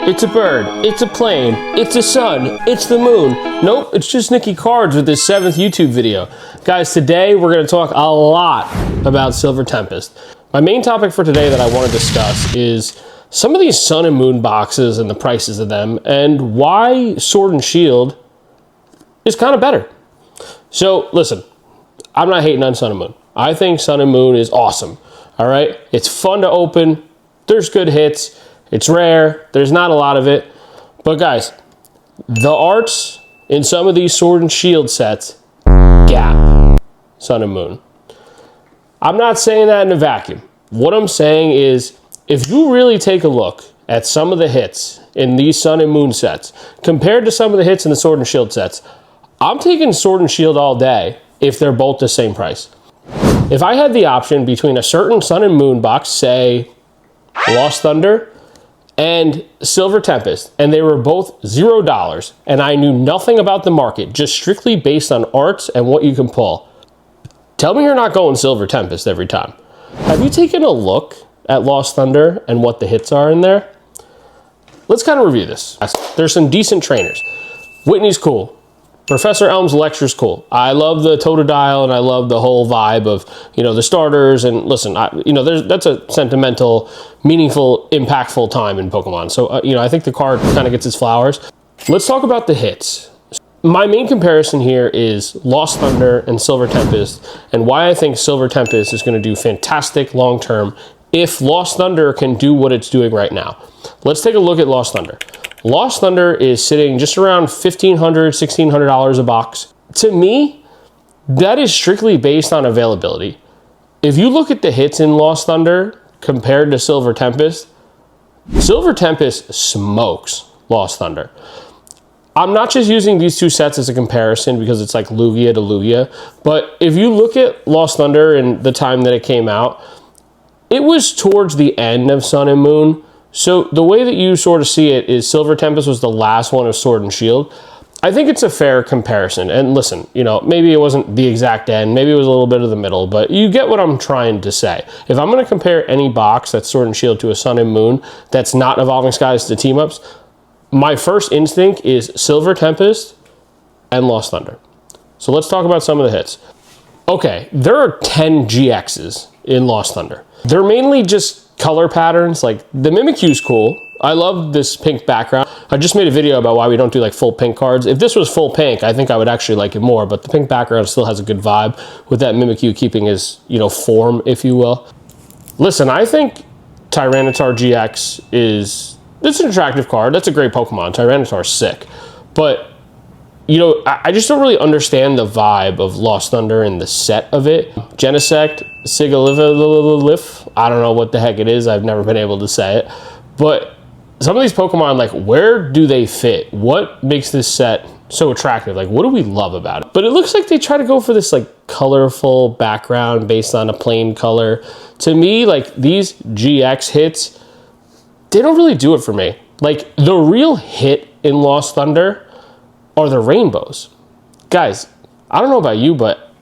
It's a bird, it's a plane, it's a sun, it's the moon. Nope, it's just Nicky Cards with his 7th YouTube video. Guys, today we're going to talk a lot about Silver Tempest. My main topic for today that I want to discuss is some of these Sun and Moon boxes and the prices of them, and why Sword and Shield is kind of better. So listen, I'm not hating on Sun and Moon. I think Sun and Moon is awesome. All right, it's fun to open. There's good hits. It's rare. There's not a lot of it. But guys, the arts in some of these Sword and Shield sets gap Sun and Moon. I'm not saying that in a vacuum. What I'm saying is, if you really take a look at some of the hits in these Sun and Moon sets compared to some of the hits in the Sword and Shield sets, I'm taking Sword and Shield all day if they're both the same price. If I had the option between a certain Sun and Moon box, say Lost Thunder and Silver Tempest, and they were both $0, and I knew nothing about the market, just strictly based on arts and what you can pull, tell me you're not going Silver Tempest every time. Have you taken a look at Lost Thunder and what the hits are in there? Let's kind of review this. There's some decent trainers. Whitney's cool. Professor Elm's lecture's cool. I love the Totodile, and I love the whole vibe of, the starters. And listen, that's a sentimental, meaningful, impactful time in Pokemon. So, I think the card kind of gets its flowers. Let's talk about the hits. My main comparison here is Lost Thunder and Silver Tempest, and why I think Silver Tempest is going to do fantastic long-term if Lost Thunder can do what it's doing right now. Let's take a look at Lost Thunder. Lost Thunder is sitting just around $1,500, $1,600 a box. To me, that is strictly based on availability. If you look at the hits in Lost Thunder compared to Silver Tempest smokes Lost Thunder. I'm not just using these two sets as a comparison because it's like Lugia to Lugia, but if you look at Lost Thunder and the time that it came out, it was towards the end of Sun and Moon. So the way that you sort of see it is Silver Tempest was the last one of Sword and Shield. I think it's a fair comparison. And listen, maybe it wasn't the exact end, maybe it was a little bit of the middle, but you get what I'm trying to say. If I'm going to compare any box that's Sword and Shield to a Sun and Moon that's not Evolving Skies to team-ups, my first instinct is Silver Tempest and Lost Thunder. So let's talk about some of the hits. Okay, there are 10 GXs in Lost Thunder. They're mainly just color patterns. Like the Mimikyu's cool. I love this pink background. I just made a video about why we don't do like full pink cards. If this was full pink, I think I would actually like it more, but the pink background still has a good vibe with that Mimikyu keeping his, form, if you will. Listen, I think Tyranitar GX it's an attractive card. That's a great Pokemon. Tyranitar's sick. But I just don't really understand the vibe of Lost Thunder and the set of it. Genesect, Sigalith, I don't know what the heck it is. I've never been able to say it. But some of these Pokemon, like, where do they fit? What makes this set so attractive? Like, what do we love about it? But it looks like they try to go for this, like, colorful background based on a plain color. To me, like, these GX hits, they don't really do it for me. Like, the real hit in Lost Thunder are the rainbows. Guys, I don't know about you, but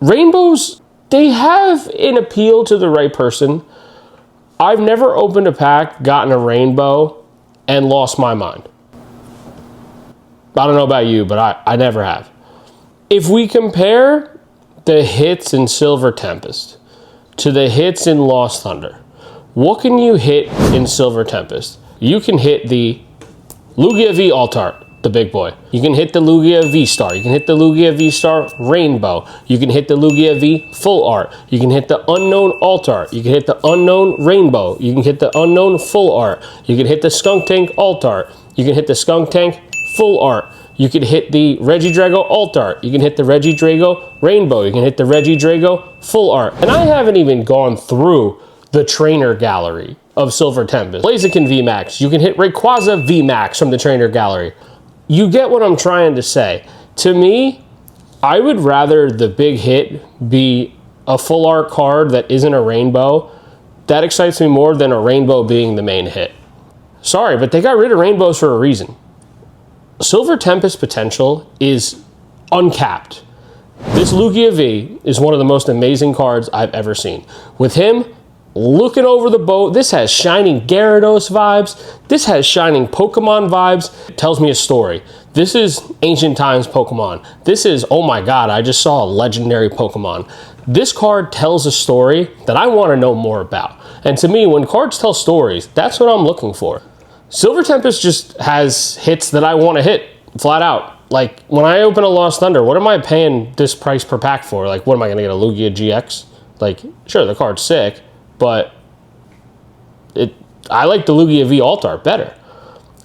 rainbows, they have an appeal to the right person. I've never opened a pack, gotten a rainbow, and lost my mind. I don't know about you, but I never have. If we compare the hits in Silver Tempest to the hits in Lost Thunder, what can you hit in Silver Tempest? You can hit the Lugia V Altart, the big boy. You can hit the Lugia V-Star. You can hit the Lugia V-Star Rainbow. You can hit the Lugia V Full Art. You can hit the Unknown Altart. You can hit the Unknown Rainbow. You can hit the Unknown Full Art. You can hit the Skunk Tank Altart. You can hit the Skunk Tank Full Art. You can hit the Regidrago Altart. You can hit the Regidrago Rainbow. You can hit the Regidrago Full Art. And I haven't even gone through the trainer gallery of Silver Tempest. Blaziken VMAX. You can hit Rayquaza VMAX from the trainer gallery. You get what I'm trying to say. To me, I would rather the big hit be a full art card that isn't a rainbow. That excites me more than a rainbow being the main hit. Sorry, but they got rid of rainbows for a reason. Silver Tempest potential is uncapped. This Lugia V is one of the most amazing cards I've ever seen. With him, looking over the boat. This has shining Gyarados vibes. This has shining Pokemon vibes. It tells me a story. This is ancient times Pokemon. This is, oh my god, I just saw a legendary Pokemon. This card tells a story that I want to know more about. And to me, when cards tell stories, that's what I'm looking for. Silver Tempest just has hits that I want to hit, flat out. Like, when I open a Lost Thunder, what am I paying this price per pack for? Like, what am I going to get, a Lugia GX? Like, sure, the card's sick, but I like the Lugia V Altar better.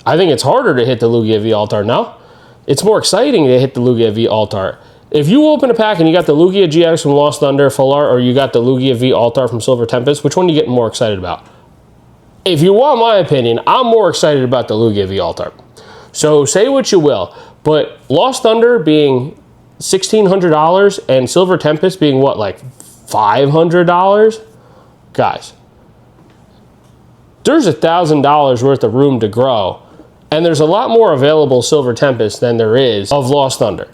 I think it's harder to hit the Lugia V Altar now. It's more exciting to hit the Lugia V Altar. If you open a pack and you got the Lugia GX from Lost Thunder Full Art, or you got the Lugia V Altar from Silver Tempest, which one are you getting more excited about? If you want my opinion, I'm more excited about the Lugia V Altar. So say what you will, but Lost Thunder being $1,600 and Silver Tempest being what, like $500? Guys, there's $1,000 worth of room to grow, and there's a lot more available Silver Tempest than there is of Lost Thunder.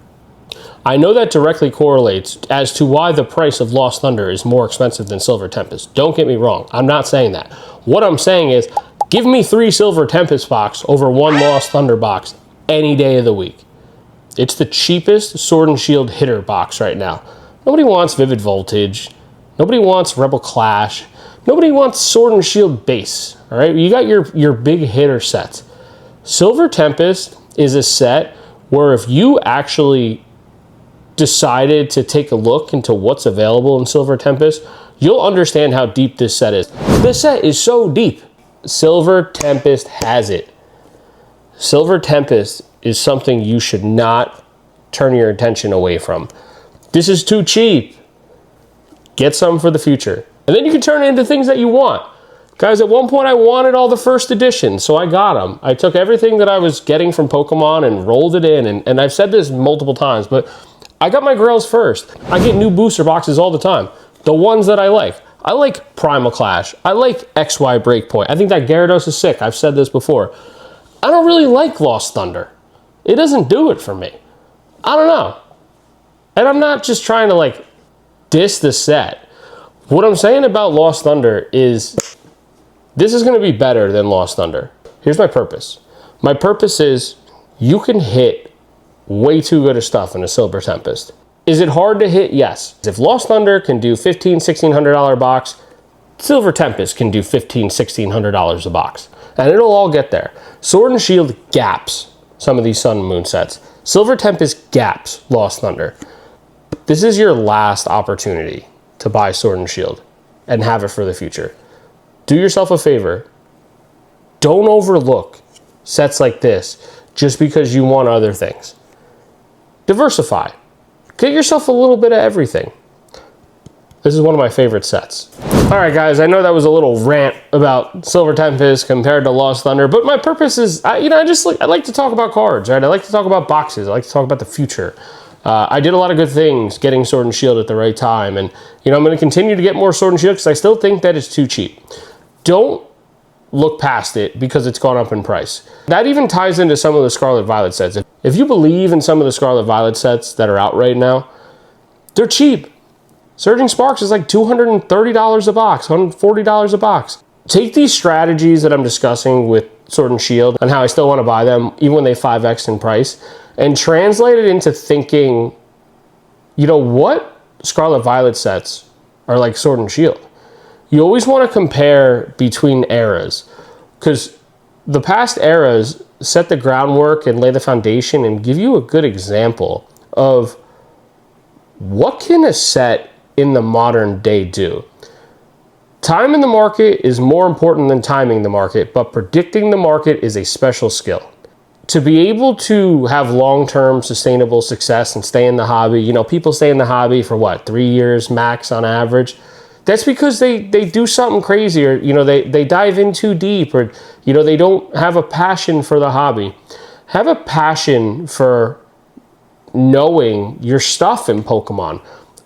I know that directly correlates as to why the price of Lost Thunder is more expensive than Silver Tempest. Don't get me wrong, I'm not saying that. What I'm saying is, give me 3 Silver Tempest box over 1 Lost Thunder box any day of the week. It's the cheapest Sword and Shield hitter box right now. Nobody wants Vivid Voltage. Nobody wants Rebel Clash. Nobody wants Sword and Shield base. All right, you got your big hitter sets. Silver Tempest is a set where if you actually decided to take a look into what's available in Silver Tempest, you'll understand how deep this set is. This set is so deep. Silver Tempest has it. Silver Tempest is something you should not turn your attention away from. This is too cheap. Get some for the future. And then you can turn it into things that you want. Guys, at one point I wanted all the first editions, so I got them. I took everything that I was getting from Pokemon and rolled it in, and I've said this multiple times, but I got my grails first. I get new booster boxes all the time. The ones that I like. I like Primal Clash. I like XY Breakpoint. I think that Gyarados is sick. I've said this before. I don't really like Lost Thunder. It doesn't do it for me. I don't know. And I'm not just trying to like diss the set. What I'm saying about Lost Thunder is this is going to be better than Lost Thunder. Here's my purpose. My purpose is you can hit way too good of stuff in a Silver Tempest. Is it hard to hit? Yes. If Lost Thunder can do $1,500, $1,600 box, Silver Tempest can do $1,500, $1,600 a box. And it'll all get there. Sword and Shield gaps some of these Sun and Moon sets. Silver Tempest gaps Lost Thunder. This is your last opportunity to buy Sword and Shield and have it for the future. Do yourself a favor. Don't overlook sets like this just because you want other things. Diversify. Get yourself a little bit of everything. This is one of my favorite sets. All right, guys, I know that was a little rant about Silver Tempest compared to Lost Thunder, but my purpose is, I like to talk about cards, right? I like to talk about boxes. I like to talk about the future. I did a lot of good things getting Sword and Shield at the right time, and I'm going to continue to get more Sword and Shield because I still think that it's too cheap. Don't look past it because it's gone up in price. That even ties into some of the Scarlet Violet sets. If you believe in some of the Scarlet Violet sets that are out right now, they're cheap. Surging Sparks is like $230 a box, $140 a box. Take these strategies that I'm discussing with Sword and Shield and how I still want to buy them, even when they 5x in price, and translate it into thinking, what Scarlet Violet sets are like Sword and Shield. You always want to compare between eras, because the past eras set the groundwork and lay the foundation and give you a good example of what can a set in the modern day do. Time in the market is more important than timing the market, but predicting the market is a special skill. To be able to have long-term sustainable success and stay in the hobby, people stay in the hobby for what, 3 years max on average? That's because they do something crazy, or they dive in too deep, or they don't have a passion for the hobby. Have a passion for knowing your stuff in Pokemon.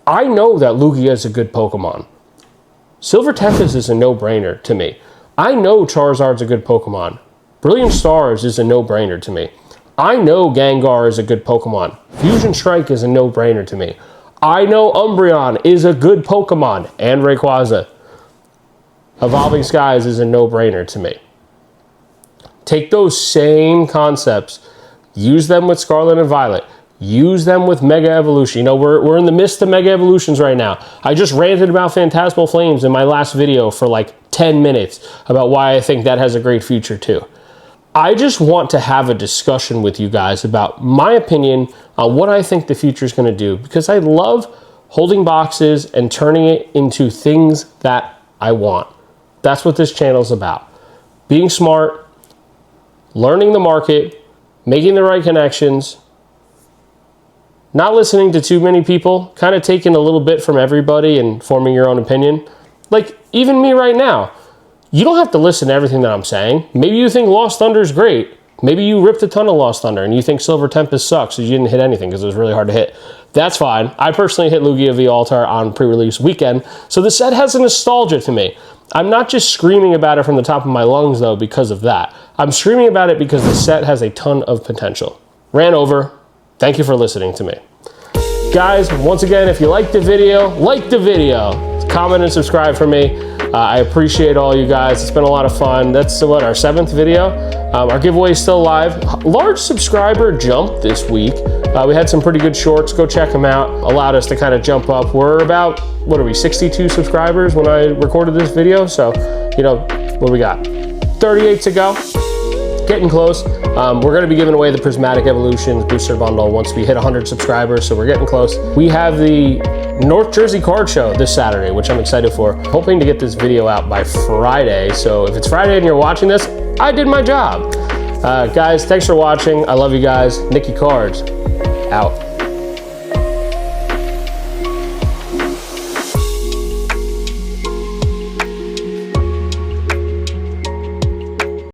I know that Lugia is a good Pokemon. Silver Tempest is a no-brainer to me. I know Charizard's a good Pokemon. Brilliant Stars is a no-brainer to me. I know Gengar is a good Pokemon. Fusion Strike is a no-brainer to me. I know Umbreon is a good Pokemon, and Rayquaza. Evolving Skies is a no-brainer to me. Take those same concepts, use them with Scarlet and Violet, use them with Mega Evolution. You know, we're in the midst of Mega Evolutions right now. I just ranted about Phantasmal Flames in my last video for like 10 minutes about why I think that has a great future too. I just want to have a discussion with you guys about my opinion on what I think the future is going to do, because I love holding boxes and turning it into things that I want. That's what this channel is about. Being smart, learning the market, making the right connections, not listening to too many people, kind of taking a little bit from everybody and forming your own opinion. Like, even me right now, you don't have to listen to everything that I'm saying. Maybe you think Lost Thunder is great. Maybe you ripped a ton of Lost Thunder and you think Silver Tempest sucks because you didn't hit anything because it was really hard to hit. That's fine. I personally hit Lugia V Altar on pre-release weekend, so the set has a nostalgia to me. I'm not just screaming about it from the top of my lungs, though, because of that. I'm screaming about it because the set has a ton of potential. Ran over. Thank you for listening to me. Guys, once again, if you liked the video, comment and subscribe for me. I appreciate all you guys. It's been a lot of fun. That's what, our 7th video. Our giveaway is still live. Large subscriber jump this week. We had some pretty good shorts. Go check them out. Allowed us to kind of jump up. We're about, what are we, 62 subscribers when I recorded this video. So, you know, what do we got? 38 to go. Getting close. We're going to be giving away the Prismatic Evolutions booster bundle once we hit 100 subscribers, so we're getting close. We have the North Jersey Card Show this Saturday, which I'm excited for. Hoping to get this video out by Friday, so if it's Friday and you're watching this, I did my job. Guys, thanks for watching. I love you guys. Nicky Cards, out.